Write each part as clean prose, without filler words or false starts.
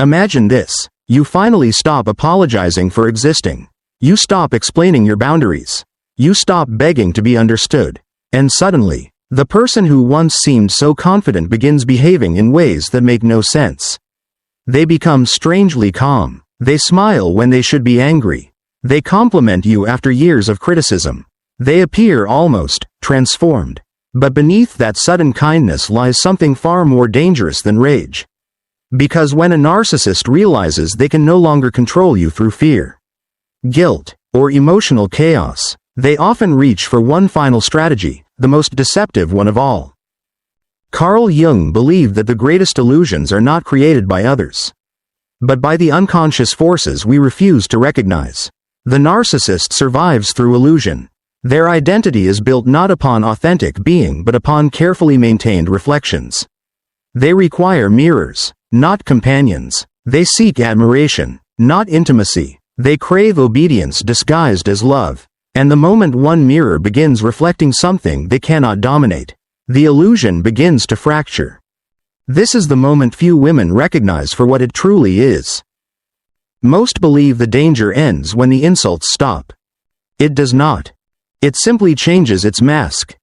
Imagine this. You finally stop apologizing for existing. You stop explaining your boundaries. You stop begging to be understood. And suddenly, the person who once seemed so confident begins behaving in ways that make no sense. They become strangely calm. They smile when they should be angry. They compliment you after years of criticism. They appear almost transformed. But beneath that sudden kindness lies something far more dangerous than rage. Because when a narcissist realizes they can no longer control you through fear, guilt, or emotional chaos, they often reach for one final strategy, the most deceptive one of all. Carl Jung believed that the greatest illusions are not created by others, but by the unconscious forces we refuse to recognize. The narcissist survives through illusion. Their identity is built not upon authentic being but upon carefully maintained reflections. They require mirrors, not companions. They seek admiration, not intimacy. They crave obedience disguised as love. And the moment one mirror begins reflecting something they cannot dominate, the illusion begins to fracture. This is the moment few women recognize for what it truly is. Most believe the danger ends when the insults stop. It does not. It simply changes its mask.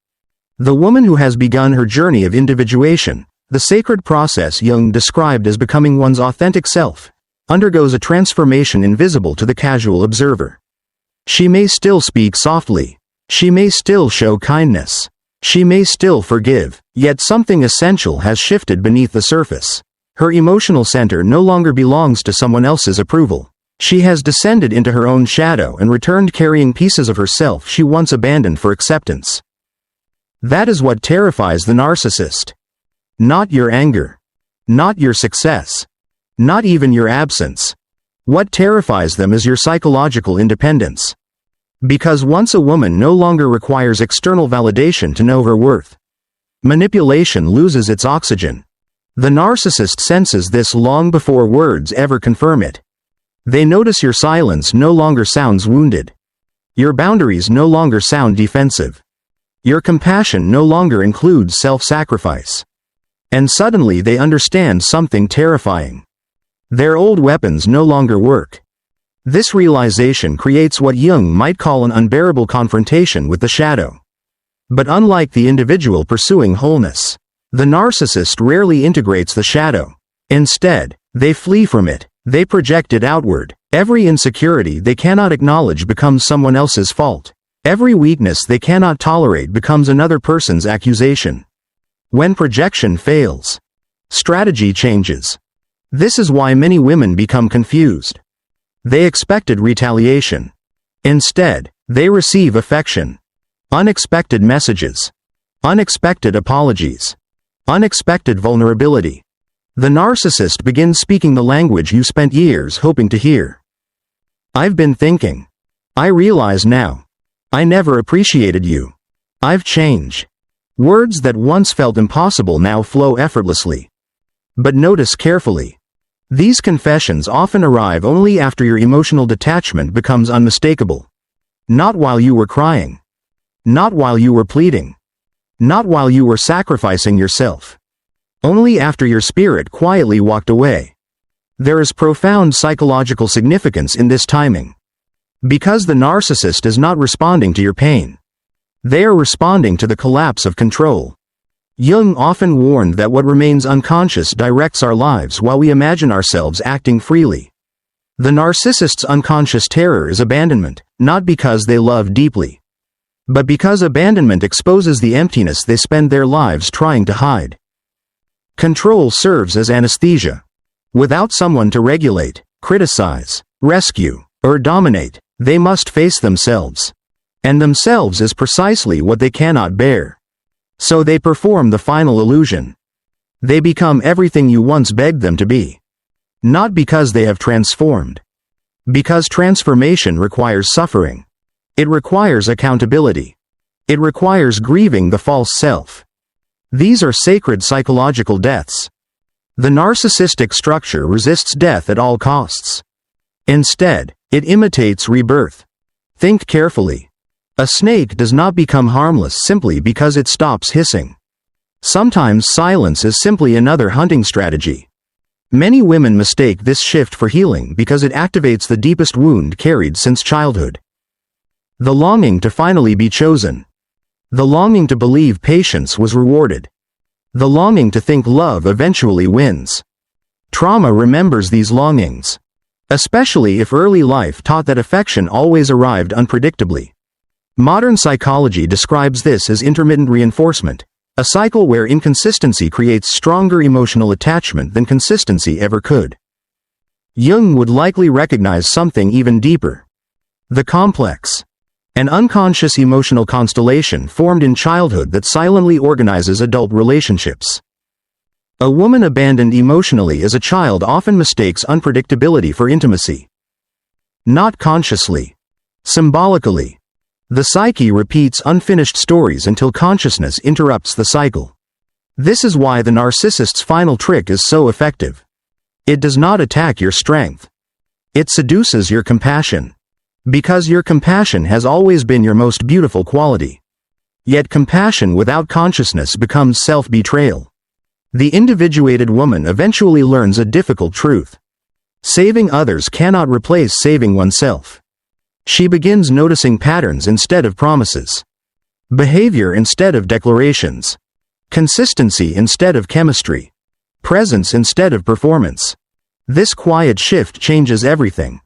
The woman who has begun her journey of individuation, the sacred process Jung described as becoming one's authentic self, undergoes a transformation invisible to the casual observer. She may still speak softly. She may still show kindness. She may still forgive, yet something essential has shifted beneath the surface. Her emotional center no longer belongs to someone else's approval. She has descended into her own shadow and returned carrying pieces of herself she once abandoned for acceptance. That is what terrifies the narcissist. Not your anger. Not your success. Not even your absence. What terrifies them is your psychological independence. Because once a woman no longer requires external validation to know her worth, manipulation loses its oxygen. The narcissist senses this long before words ever confirm it. They notice your silence no longer sounds wounded. Your boundaries no longer sound defensive. Your compassion no longer includes self-sacrifice. And suddenly they understand something terrifying. Their old weapons no longer work. This realization creates what Jung might call an unbearable confrontation with the shadow. But unlike the individual pursuing wholeness, the narcissist rarely integrates the shadow. Instead, they flee from it. They project it outward. Every insecurity they cannot acknowledge becomes someone else's fault. Every weakness they cannot tolerate becomes another person's accusation. When projection fails, strategy changes. This is why many women become confused. They expected retaliation. Instead, they receive affection. Unexpected messages. Unexpected apologies. Unexpected vulnerability. The narcissist begins speaking the language you spent years hoping to hear. I've been thinking. I realize now. I never appreciated you. I've changed. Words that once felt impossible now flow effortlessly. But notice carefully. These confessions often arrive only after your emotional detachment becomes unmistakable. Not while you were crying. Not while you were pleading. Not while you were sacrificing yourself. Only after your spirit quietly walked away. There is profound psychological significance in this timing. Because the narcissist is not responding to your pain. They are responding to the collapse of control. Jung often warned that what remains unconscious directs our lives while we imagine ourselves acting freely. The narcissist's unconscious terror is abandonment, not because they love deeply, but because abandonment exposes the emptiness they spend their lives trying to hide. Control serves as anesthesia. Without someone to regulate, criticize, rescue, or dominate, they must face themselves. And themselves is precisely what they cannot bear. So they perform the final illusion. They become everything you once begged them to be. Not because they have transformed. Because transformation requires suffering. It requires accountability. It requires grieving the false self. These are sacred psychological deaths. The narcissistic structure resists death at all costs. Instead, it imitates rebirth. Think carefully. A snake does not become harmless simply because it stops hissing. Sometimes silence is simply another hunting strategy. Many women mistake this shift for healing because it activates the deepest wound carried since childhood. The longing to finally be chosen. The longing to believe patience was rewarded. The longing to think love eventually wins. Trauma remembers these longings, especially if early life taught that affection always arrived unpredictably. Modern psychology describes this as intermittent reinforcement, a cycle where inconsistency creates stronger emotional attachment than consistency ever could. Jung would likely recognize something even deeper. The complex, an unconscious emotional constellation formed in childhood that silently organizes adult relationships. A woman abandoned emotionally as a child often mistakes unpredictability for intimacy. Not consciously, symbolically. The psyche repeats unfinished stories until consciousness interrupts the cycle. This is why the narcissist's final trick is so effective. It does not attack your strength. It seduces your compassion. Because your compassion has always been your most beautiful quality. Yet compassion without consciousness becomes self-betrayal. The individuated woman eventually learns a difficult truth. Saving others cannot replace saving oneself. She begins noticing patterns instead of promises. Behavior instead of declarations. Consistency instead of chemistry. Presence instead of performance. This quiet shift changes everything.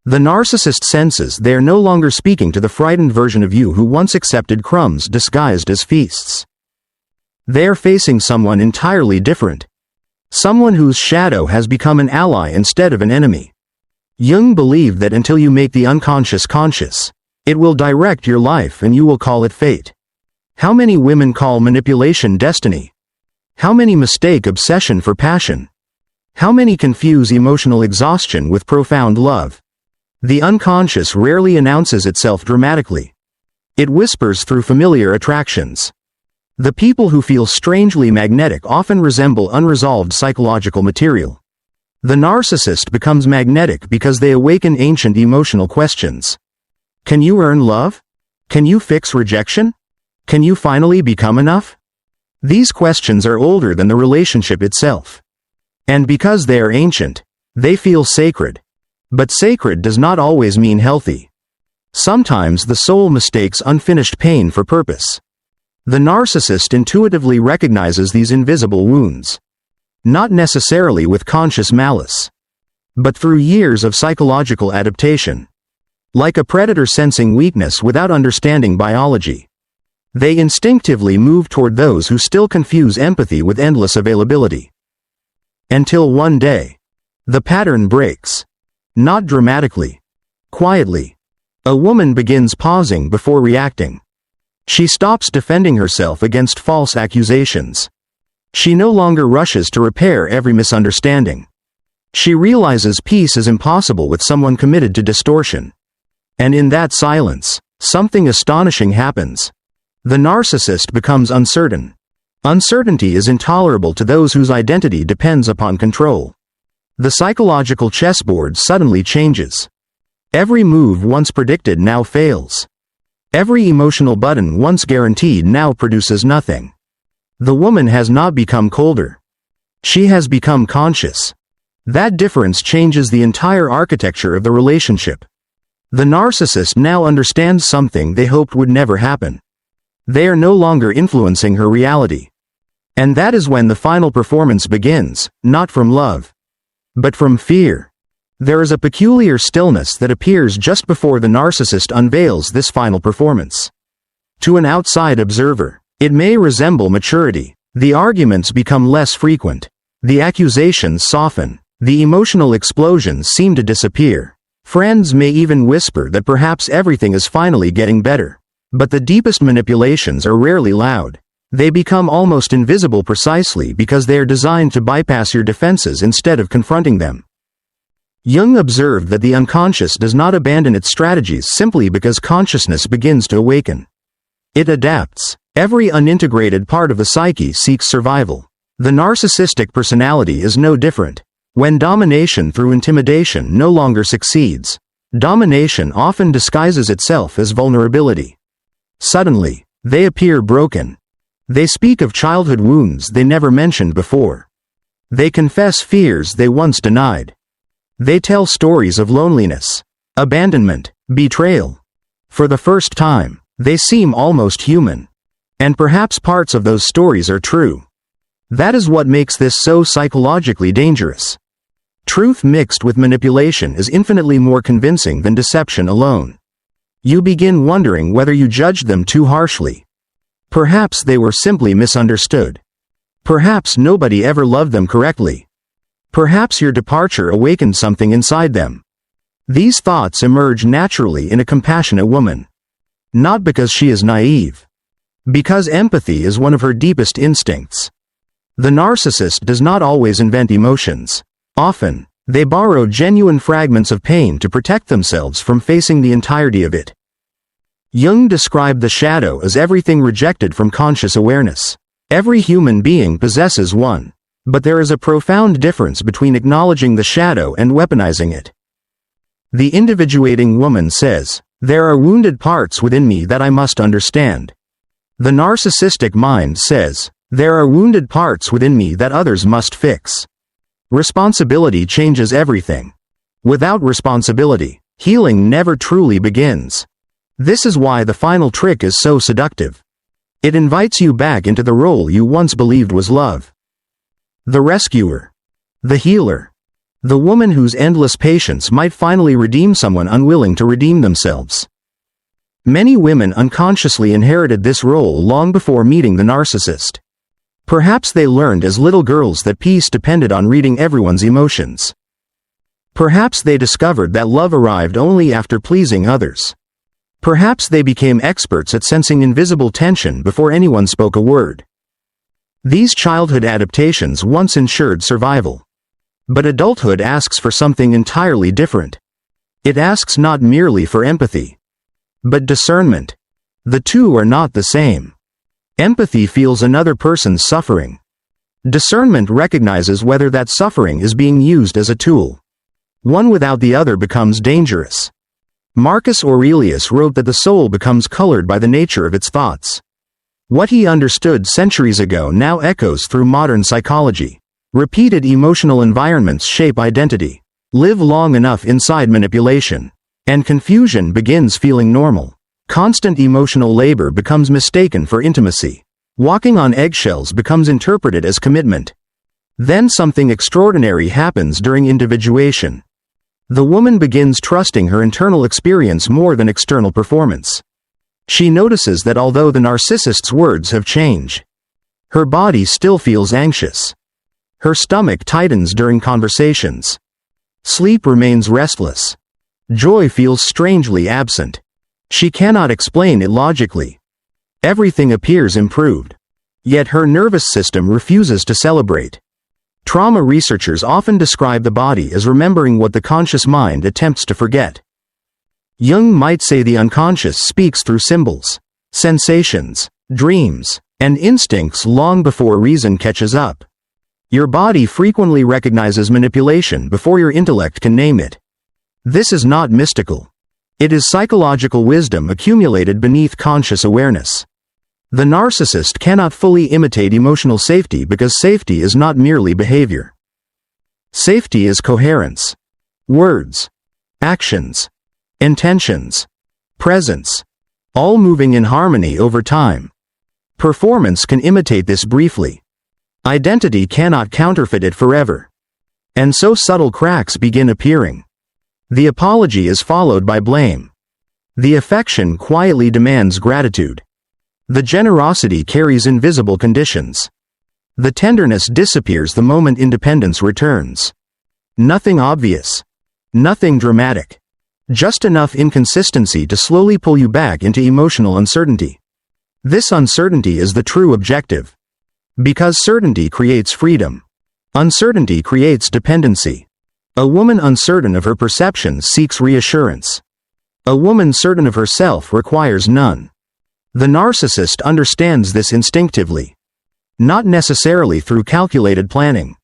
The narcissist senses they are no longer speaking to the frightened version of you who once accepted crumbs disguised as feasts. They are facing someone entirely different. Someone whose shadow has become an ally instead of an enemy. Jung believed that until you make the unconscious conscious, it will direct your life and you will call it fate. How many women call manipulation destiny? How many mistake obsession for passion? How many confuse emotional exhaustion with profound love? The unconscious rarely announces itself dramatically. It whispers through familiar attractions. The people who feel strangely magnetic often resemble unresolved psychological material. The narcissist becomes magnetic because they awaken ancient emotional questions. Can you earn love? Can you fix rejection? Can you finally become enough? These questions are older than the relationship itself. And because they are ancient, they feel sacred. But sacred does not always mean healthy. Sometimes the soul mistakes unfinished pain for purpose. The narcissist intuitively recognizes these invisible wounds. Not necessarily with conscious malice, but through years of psychological adaptation. Like a predator sensing weakness without understanding biology. They instinctively move toward those who still confuse empathy with endless availability. Until one day, the pattern breaks. Not dramatically. Quietly. A woman begins pausing before reacting. She stops defending herself against false accusations. She no longer rushes to repair every misunderstanding. She realizes peace is impossible with someone committed to distortion. And in that silence, something astonishing happens. The narcissist becomes uncertain. Uncertainty is intolerable to those whose identity depends upon control. The psychological chessboard suddenly changes. Every move once predicted now fails. Every emotional button once guaranteed now produces nothing. The woman has not become colder. She has become conscious. That difference changes the entire architecture of the relationship. The narcissist now understands something they hoped would never happen. They are no longer influencing her reality. And that is when the final performance begins, not from love, but from fear. There is a peculiar stillness that appears just before the narcissist unveils this final performance. To an outside observer, it may resemble maturity. The arguments become less frequent. The accusations soften. The emotional explosions seem to disappear. Friends may even whisper that perhaps everything is finally getting better. But the deepest manipulations are rarely loud. They become almost invisible precisely because they are designed to bypass your defenses instead of confronting them. Jung observed that the unconscious does not abandon its strategies simply because consciousness begins to awaken. It adapts. Every unintegrated part of the psyche seeks survival. The narcissistic personality is no different. When domination through intimidation no longer succeeds, domination often disguises itself as vulnerability. Suddenly, they appear broken. They speak of childhood wounds they never mentioned before. They confess fears they once denied. They tell stories of loneliness, abandonment, betrayal. For the first time, they seem almost human. And perhaps parts of those stories are true. That is what makes this so psychologically dangerous. Truth mixed with manipulation is infinitely more convincing than deception alone. You begin wondering whether you judged them too harshly. Perhaps they were simply misunderstood. Perhaps nobody ever loved them correctly. Perhaps your departure awakened something inside them. These thoughts emerge naturally in a compassionate woman. Not because she is naive. Because empathy is one of her deepest instincts. The narcissist does not always invent emotions. Often, they borrow genuine fragments of pain to protect themselves from facing the entirety of it. Jung described the shadow as everything rejected from conscious awareness. Every human being possesses one. But there is a profound difference between acknowledging the shadow and weaponizing it. The individuating woman says, "There are wounded parts within me that I must understand." The narcissistic mind says, "There are wounded parts within me that others must fix." Responsibility changes everything. Without responsibility, healing never truly begins. This is why the final trick is so seductive. It invites you back into the role you once believed was love. The rescuer. The healer. The woman whose endless patience might finally redeem someone unwilling to redeem themselves. Many women unconsciously inherited this role long before meeting the narcissist. Perhaps they learned as little girls that peace depended on reading everyone's emotions. Perhaps they discovered that love arrived only after pleasing others. Perhaps they became experts at sensing invisible tension before anyone spoke a word. These childhood adaptations once ensured survival. But adulthood asks for something entirely different. It asks not merely for empathy, but discernment. The two are not the same. Empathy feels another person's suffering. Discernment recognizes whether that suffering is being used as a tool. One without the other becomes dangerous. Marcus Aurelius wrote that the soul becomes colored by the nature of its thoughts. What he understood centuries ago now echoes through modern psychology. Repeated emotional environments shape identity. Live long enough inside manipulation, and confusion begins feeling normal. Constant emotional labor becomes mistaken for intimacy. Walking on eggshells becomes interpreted as commitment. Then something extraordinary happens during individuation. The woman begins trusting her internal experience more than external performance. She notices that although the narcissist's words have changed, her body still feels anxious. Her stomach tightens during conversations. Sleep remains restless. Joy feels strangely absent. She cannot explain it logically. Everything appears improved. Yet her nervous system refuses to celebrate. Trauma researchers often describe the body as remembering what the conscious mind attempts to forget. Jung might say the unconscious speaks through symbols, sensations, dreams, and instincts long before reason catches up. Your body frequently recognizes manipulation before your intellect can name it. This is not mystical. It is psychological wisdom accumulated beneath conscious awareness. The narcissist cannot fully imitate emotional safety because safety is not merely behavior. Safety is coherence. Words, actions, intentions, presence, all moving in harmony over time. Performance can imitate this briefly. Identity cannot counterfeit it forever. And so subtle cracks begin appearing. The apology is followed by blame. The affection quietly demands gratitude. The generosity carries invisible conditions. The tenderness disappears the moment independence returns. Nothing obvious. Nothing dramatic. Just enough inconsistency to slowly pull you back into emotional uncertainty. This uncertainty is the true objective. Because certainty creates freedom. Uncertainty creates dependency. A woman uncertain of her perceptions seeks reassurance. A woman certain of herself requires none. The narcissist understands this instinctively. Not necessarily through calculated planning,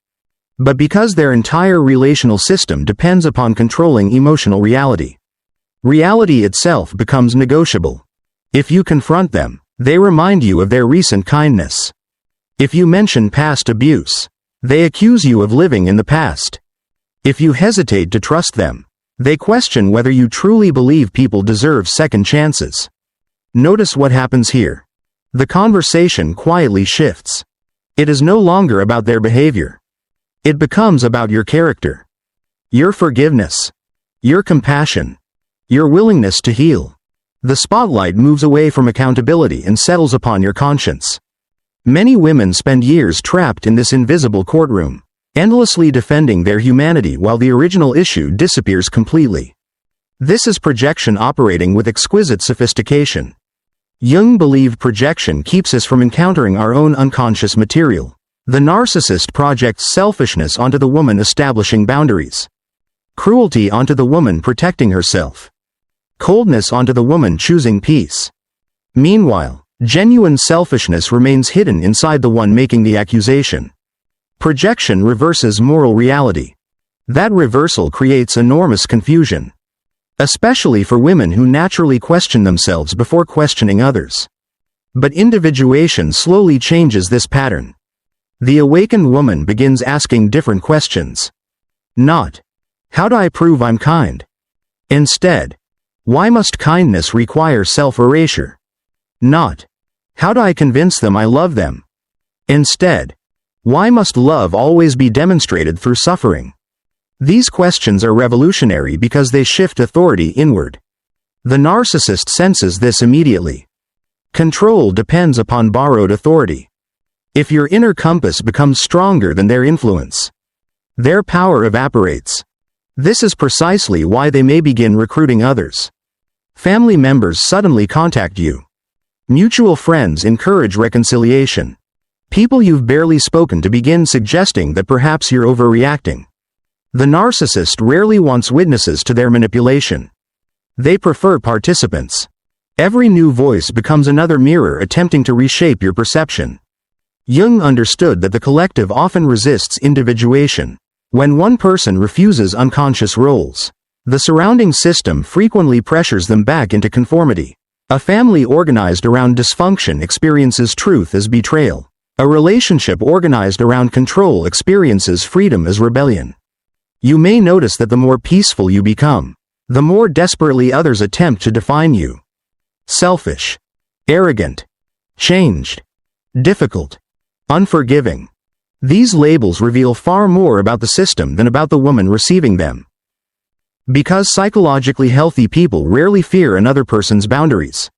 but because their entire relational system depends upon controlling emotional reality. Reality itself becomes negotiable. If you confront them, they remind you of their recent kindness. If you mention past abuse, They accuse you of living in the past. If you hesitate to trust them, they question whether you truly believe people deserve second chances. Notice what happens here. The conversation quietly shifts. It is no longer about their behavior. It becomes about your character, your forgiveness, your compassion, your willingness to heal. The spotlight moves away from accountability and settles upon your conscience. Many women spend years trapped in this invisible courtroom, endlessly defending their humanity while the original issue disappears completely. This is projection operating with exquisite sophistication. Jung believed projection keeps us from encountering our own unconscious material. The narcissist projects selfishness onto the woman establishing boundaries, cruelty onto the woman protecting herself, coldness onto the woman choosing peace. Meanwhile, genuine selfishness remains hidden inside the one making the accusation. Projection reverses moral reality. That reversal creates enormous confusion, especially for women who naturally question themselves before questioning others. But individuation slowly changes this pattern. The awakened woman begins asking different questions. Not, how do I prove I'm kind? Instead, why must kindness require self-erasure? Not, how do I convince them I love them? Instead, why must love always be demonstrated through suffering? These questions are revolutionary because they shift authority inward. The narcissist senses this immediately. Control depends upon borrowed authority. If your inner compass becomes stronger than their influence, their power evaporates. This is precisely why they may begin recruiting others. Family members suddenly contact you. Mutual friends encourage reconciliation. People you've barely spoken to begin suggesting that perhaps you're overreacting. The narcissist rarely wants witnesses to their manipulation. They prefer participants. Every new voice becomes another mirror attempting to reshape your perception. Jung understood that the collective often resists individuation. When one person refuses unconscious roles, the surrounding system frequently pressures them back into conformity. A family organized around dysfunction experiences truth as betrayal. A relationship organized around control experiences freedom as rebellion. You may notice that the more peaceful you become, the more desperately others attempt to define you. Selfish, arrogant, changed, difficult, unforgiving. These labels reveal far more about the system than about the woman receiving them. Because psychologically healthy people rarely fear another person's boundaries.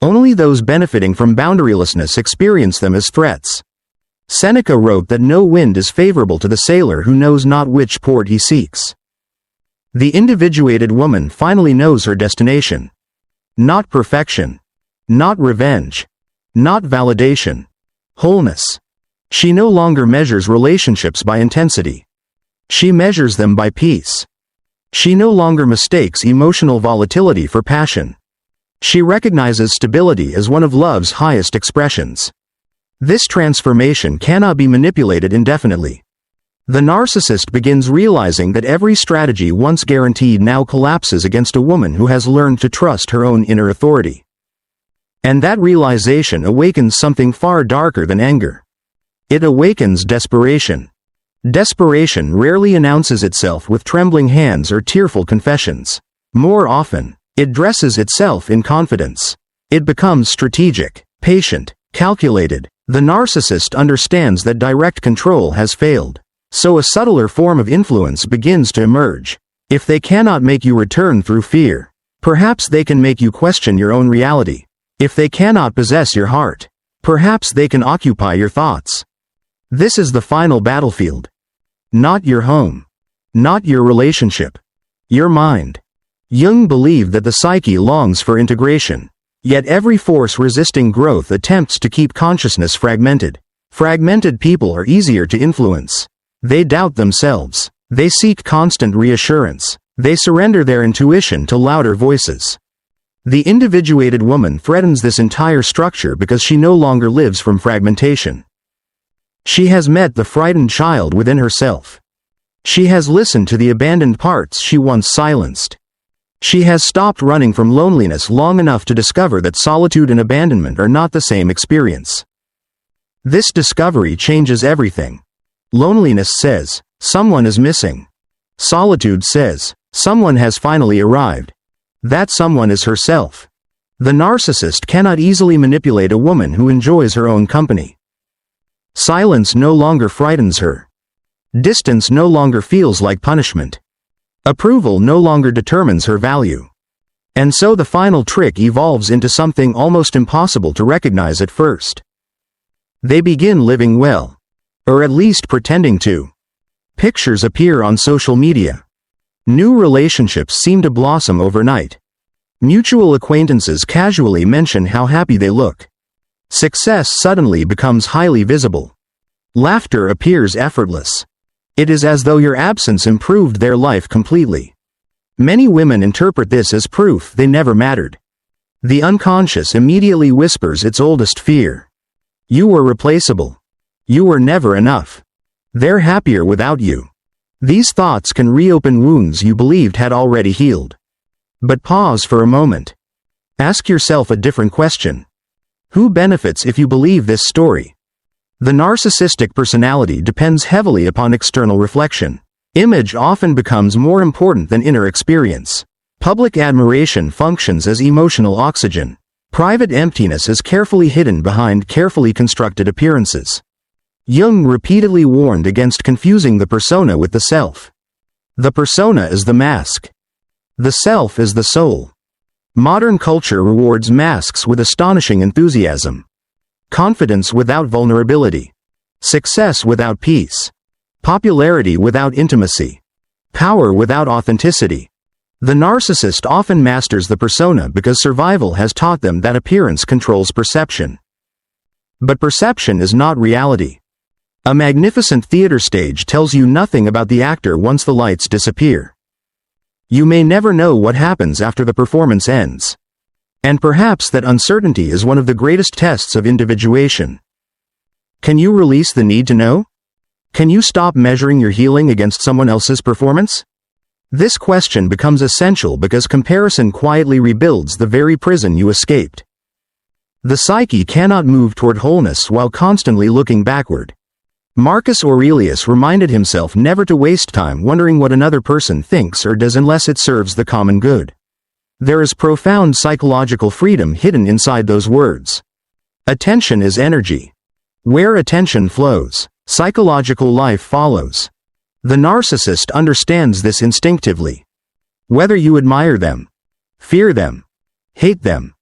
Only those benefiting from boundarylessness experience them as threats. Seneca wrote that no wind is favorable to the sailor who knows not which port he seeks. The individuated woman finally knows her destination. Not perfection. Not revenge. Not validation. Wholeness. She no longer measures relationships by intensity. She measures them by peace. She no longer mistakes emotional volatility for passion. She recognizes stability as one of love's highest expressions. This transformation cannot be manipulated indefinitely. The narcissist begins realizing that every strategy once guaranteed now collapses against a woman who has learned to trust her own inner authority. And that realization awakens something far darker than anger. It awakens desperation. Desperation rarely announces itself with trembling hands or tearful confessions. More often, it dresses itself in confidence. It becomes strategic, patient, calculated. The narcissist understands that direct control has failed. So a subtler form of influence begins to emerge. If they cannot make you return through fear, perhaps they can make you question your own reality. If they cannot possess your heart, perhaps they can occupy your thoughts. This is the final battlefield. Not your home. Not your relationship. Your mind. Jung believed that the psyche longs for integration. Yet every force resisting growth attempts to keep consciousness fragmented. Fragmented people are easier to influence. They doubt themselves. They seek constant reassurance. They surrender their intuition to louder voices. The individuated woman threatens this entire structure because she no longer lives from fragmentation. She has met the frightened child within herself. She has listened to the abandoned parts she once silenced. She has stopped running from loneliness long enough to discover that solitude and abandonment are not the same experience. This discovery changes everything. Loneliness says, someone is missing. Solitude says, someone has finally arrived. That someone is herself. The narcissist cannot easily manipulate a woman who enjoys her own company. Silence no longer frightens her. Distance no longer feels like punishment. Approval no longer determines her value. And so the final trick evolves into something almost impossible to recognize at first. They begin living well. Or at least pretending to. Pictures appear on social media. New relationships seem to blossom overnight. Mutual acquaintances casually mention how happy they look. Success suddenly becomes highly visible. Laughter appears effortless. It is as though your absence improved their life completely. Many women interpret this as proof they never mattered. The unconscious immediately whispers its oldest fear. You were replaceable. You were never enough. They're happier without you. These thoughts can reopen wounds you believed had already healed. But pause for a moment. Ask yourself a different question. Who benefits if you believe this story? The narcissistic personality depends heavily upon external reflection. Image often becomes more important than inner experience. Public admiration functions as emotional oxygen. Private emptiness is carefully hidden behind carefully constructed appearances. Jung repeatedly warned against confusing the persona with the self. The persona is the mask. The self is the soul. Modern culture rewards masks with astonishing enthusiasm. Confidence without vulnerability. Success without peace. Popularity without intimacy. Power without authenticity. The narcissist often masters the persona because survival has taught them that appearance controls perception. But perception is not reality. A magnificent theater stage tells you nothing about the actor once the lights disappear. You may never know what happens after the performance ends. And perhaps that uncertainty is one of the greatest tests of individuation. Can you release the need to know? Can you stop measuring your healing against someone else's performance? This question becomes essential because comparison quietly rebuilds the very prison you escaped. The psyche cannot move toward wholeness while constantly looking backward. Marcus Aurelius reminded himself never to waste time wondering what another person thinks or does unless it serves the common good. There is profound psychological freedom hidden inside those words. Attention is energy. Where attention flows, psychological life follows. The narcissist understands this instinctively. Whether you admire them, fear them, hate them,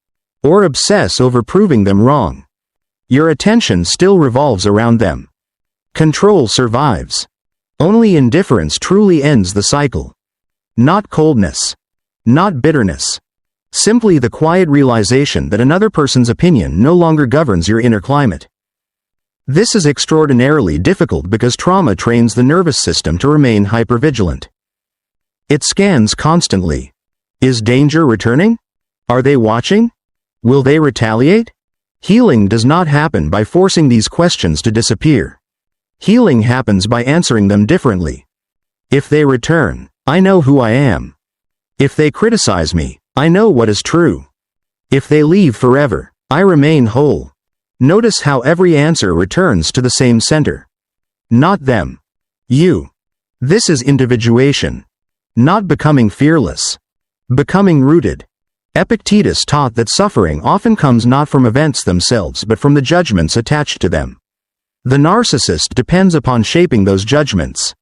or obsess over proving them wrong, your attention still revolves around them. Control survives. Only indifference truly ends the cycle. Not coldness. Not bitterness. Simply the quiet realization that another person's opinion no longer governs your inner climate. This is extraordinarily difficult because trauma trains the nervous system to remain hypervigilant. It scans constantly. Is danger returning? Are they watching? Will they retaliate? Healing does not happen by forcing these questions to disappear. Healing happens by answering them differently. If they return, I know who I am. If they criticize me, I know what is true. If they leave forever, I remain whole. Notice how every answer returns to the same center. Not them. You. This is individuation. Not becoming fearless. Becoming rooted. Epictetus taught that suffering often comes not from events themselves but from the judgments attached to them. The narcissist depends upon shaping those judgments.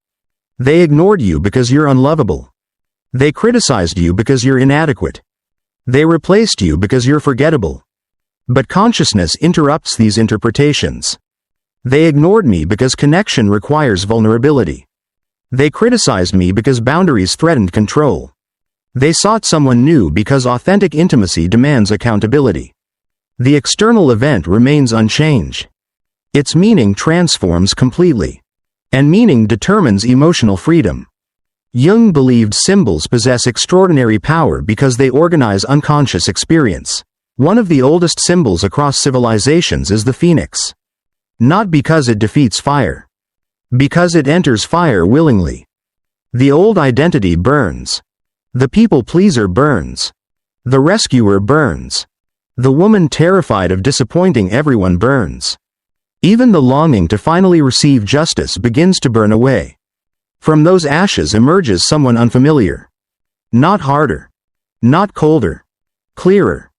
They ignored you because you're unlovable. They criticized you because you're inadequate. They replaced you because you're forgettable. But consciousness interrupts these interpretations. They ignored me because connection requires vulnerability. They criticized me because boundaries threatened control. They sought someone new because authentic intimacy demands accountability. The external event remains unchanged. Its meaning transforms completely. And meaning determines emotional freedom. Jung believed symbols possess extraordinary power because they organize unconscious experience. One of the oldest symbols across civilizations is the phoenix. Not because it defeats fire. Because it enters fire willingly. The old identity burns. The people pleaser burns. The rescuer burns. The woman terrified of disappointing everyone burns. Even the longing to finally receive justice begins to burn away. From those ashes emerges someone unfamiliar. Not harder. Not colder. Clearer.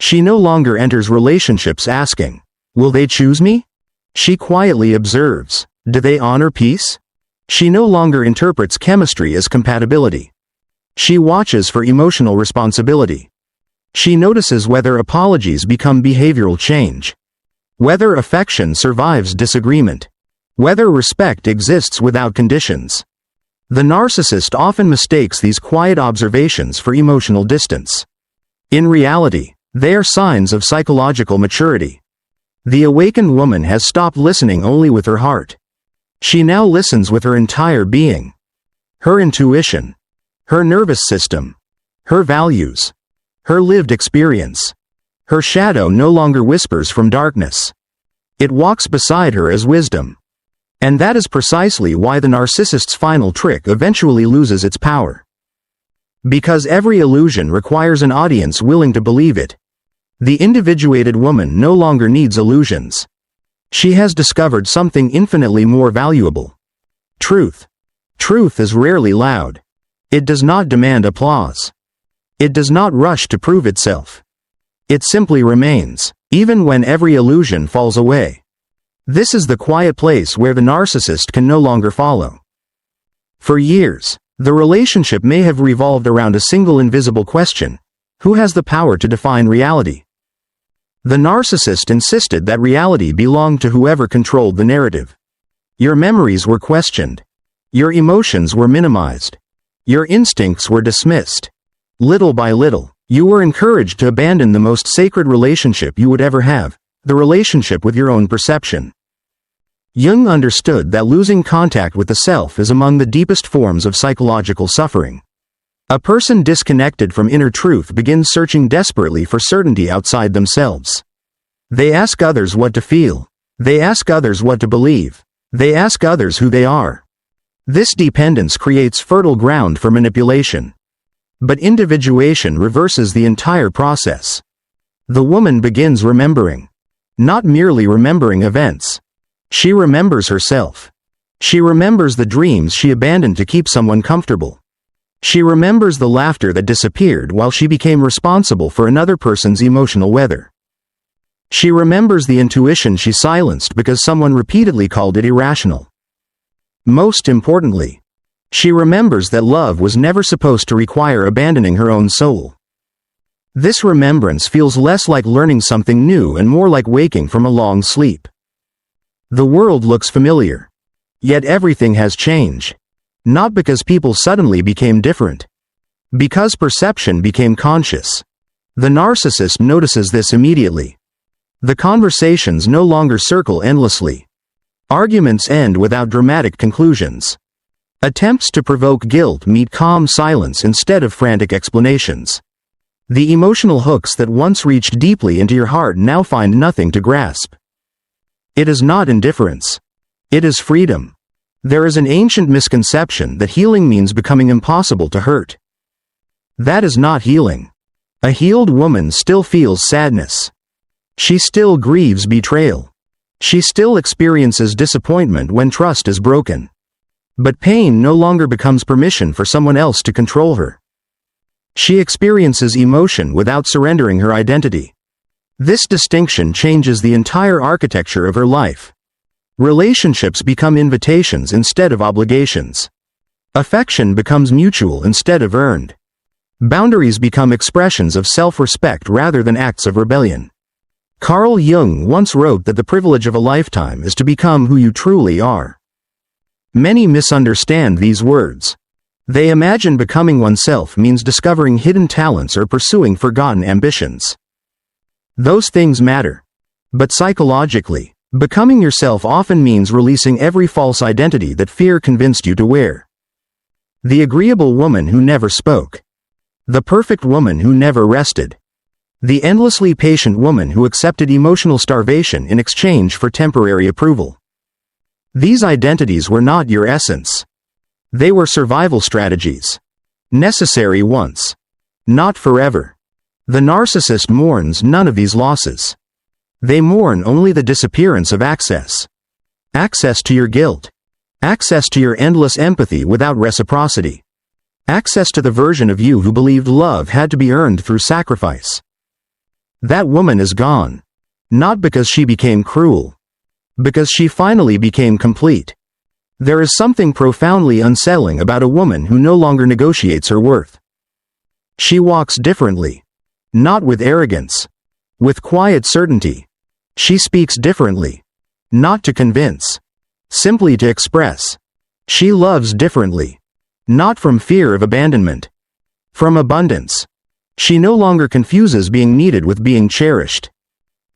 She no longer enters relationships asking, "Will they choose me?" She quietly observes, "Do they honor peace?" She no longer interprets chemistry as compatibility. She watches for emotional responsibility. She notices whether apologies become behavioral change. Whether affection survives disagreement. Whether respect exists without conditions. The narcissist often mistakes these quiet observations for emotional distance. In reality, they are signs of psychological maturity. The awakened woman has stopped listening only with her heart. She now listens with her entire being. Her intuition. Her nervous system. Her values. Her lived experience. Her shadow no longer whispers from darkness. It walks beside her as wisdom. And that is precisely why the narcissist's final trick eventually loses its power. Because every illusion requires an audience willing to believe it. The individuated woman no longer needs illusions. She has discovered something infinitely more valuable. Truth. Truth is rarely loud. It does not demand applause. It does not rush to prove itself. It simply remains, even when every illusion falls away. This is the quiet place where the narcissist can no longer follow. For years, the relationship may have revolved around a single invisible question: who has the power to define reality? The narcissist insisted that reality belonged to whoever controlled the narrative. Your memories were questioned. Your emotions were minimized. Your instincts were dismissed. Little by little, you were encouraged to abandon the most sacred relationship you would ever have, the relationship with your own perception. Jung understood that losing contact with the self is among the deepest forms of psychological suffering. A person disconnected from inner truth begins searching desperately for certainty outside themselves. They ask others what to feel. They ask others what to believe. They ask others who they are. This dependence creates fertile ground for manipulation. But individuation reverses the entire process. The woman begins remembering. Not merely remembering events. She remembers herself. She remembers the dreams she abandoned to keep someone comfortable. She remembers the laughter that disappeared while she became responsible for another person's emotional weather. She remembers the intuition she silenced because someone repeatedly called it irrational. Most importantly, she remembers that love was never supposed to require abandoning her own soul. This remembrance feels less like learning something new and more like waking from a long sleep. The world looks familiar. Yet everything has changed. Not because people suddenly became different. Because perception became conscious. The narcissist notices this immediately. The conversations no longer circle endlessly. Arguments end without dramatic conclusions. Attempts to provoke guilt meet calm silence instead of frantic explanations. The emotional hooks that once reached deeply into your heart now find nothing to grasp. It is not indifference. It is freedom. There is an ancient misconception that healing means becoming impossible to hurt. That is not healing. A healed woman still feels sadness. She still grieves betrayal. She still experiences disappointment when trust is broken. But pain no longer becomes permission for someone else to control her. She experiences emotion without surrendering her identity. This distinction changes the entire architecture of her life. Relationships become invitations instead of obligations. Affection becomes mutual instead of earned. Boundaries become expressions of self-respect rather than acts of rebellion. Carl Jung once wrote that the privilege of a lifetime is to become who you truly are. Many misunderstand these words. They imagine becoming oneself means discovering hidden talents or pursuing forgotten ambitions. Those things matter. But psychologically, becoming yourself often means releasing every false identity that fear convinced you to wear. The agreeable woman who never spoke. The perfect woman who never rested. The endlessly patient woman who accepted emotional starvation in exchange for temporary approval. These identities were not your essence. They were survival strategies. Necessary once. Not forever. The narcissist mourns none of these losses. They mourn only the disappearance of access. Access to your guilt. Access to your endless empathy without reciprocity. Access to the version of you who believed love had to be earned through sacrifice. That woman is gone. Not because she became cruel. Because she finally became complete. There is something profoundly unsettling about a woman who no longer negotiates her worth. She walks differently. Not with arrogance. With quiet certainty. She speaks differently. Not to convince. Simply to express. She loves differently. Not from fear of abandonment. From abundance. She no longer confuses being needed with being cherished.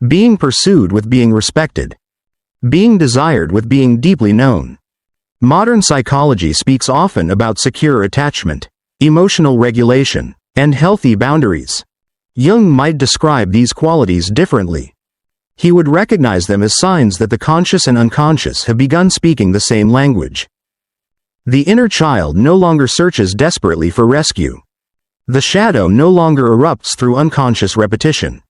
Being pursued with being respected. Being desired with being deeply known. Modern psychology speaks often about secure attachment, emotional regulation, and healthy boundaries. Jung might describe these qualities differently. He would recognize them as signs that the conscious and unconscious have begun speaking the same language. The inner child no longer searches desperately for rescue. The shadow no longer erupts through unconscious repetition.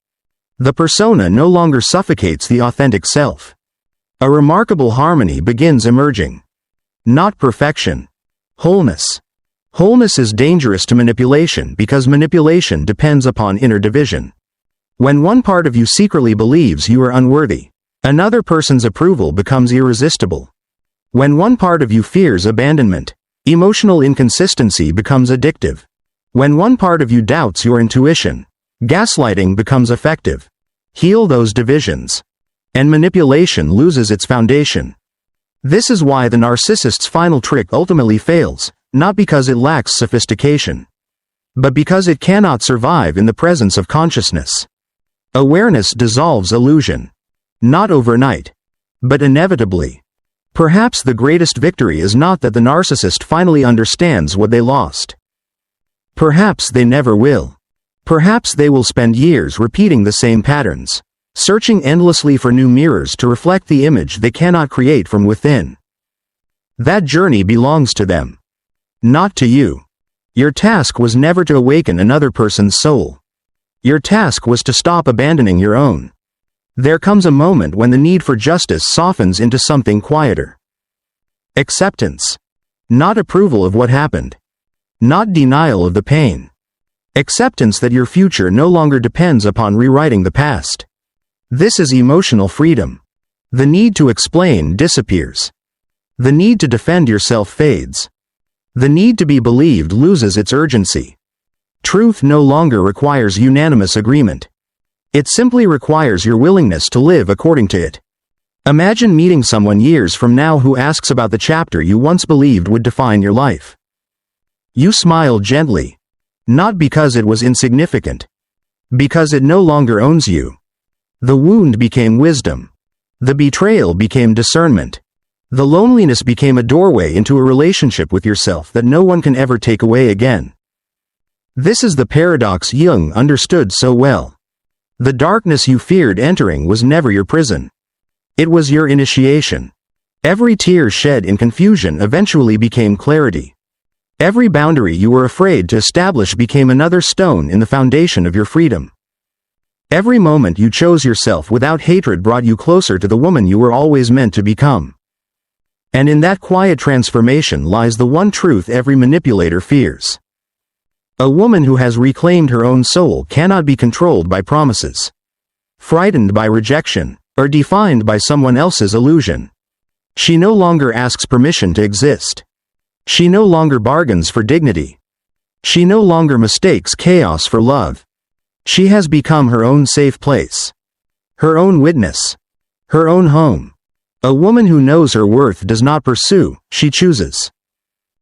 The persona no longer suffocates the authentic self. A remarkable harmony begins emerging. Not perfection. Wholeness. Wholeness is dangerous to manipulation because manipulation depends upon inner division. When one part of you secretly believes you are unworthy, another person's approval becomes irresistible. When one part of you fears abandonment, emotional inconsistency becomes addictive. When one part of you doubts your intuition, gaslighting becomes effective. Heal those divisions, and manipulation loses its foundation. This is why the narcissist's final trick ultimately fails, not because it lacks sophistication, but because it cannot survive in the presence of consciousness. Awareness dissolves illusion. Not overnight, but inevitably. Perhaps the greatest victory is not that the narcissist finally understands what they lost. Perhaps they never will. Perhaps they will spend years repeating the same patterns, searching endlessly for new mirrors to reflect the image they cannot create from within. That journey belongs to them, not to you. Your task was never to awaken another person's soul. Your task was to stop abandoning your own. There comes a moment when the need for justice softens into something quieter. Acceptance. Not approval of what happened. Not denial of the pain. Acceptance that your future no longer depends upon rewriting the past. This is emotional freedom. The need to explain disappears. The need to defend yourself fades. The need to be believed loses its urgency. Truth no longer requires unanimous agreement. It simply requires your willingness to live according to it. Imagine meeting someone years from now who asks about the chapter you once believed would define your life. You smile gently. Not because it was insignificant. Because it no longer owns you. The wound became wisdom. The betrayal became discernment. The loneliness became a doorway into a relationship with yourself that no one can ever take away again. This is the paradox Jung understood so well. The darkness you feared entering was never your prison. It was your initiation. Every tear shed in confusion eventually became clarity. Every boundary you were afraid to establish became another stone in the foundation of your freedom. Every moment you chose yourself without hatred brought you closer to the woman you were always meant to become. And in that quiet transformation lies the one truth every manipulator fears. A woman who has reclaimed her own soul cannot be controlled by promises, frightened by rejection, or defined by someone else's illusion. She no longer asks permission to exist. She no longer bargains for dignity. She no longer mistakes chaos for love. She has become her own safe place, her own witness, her own home. A woman who knows her worth does not pursue, she chooses.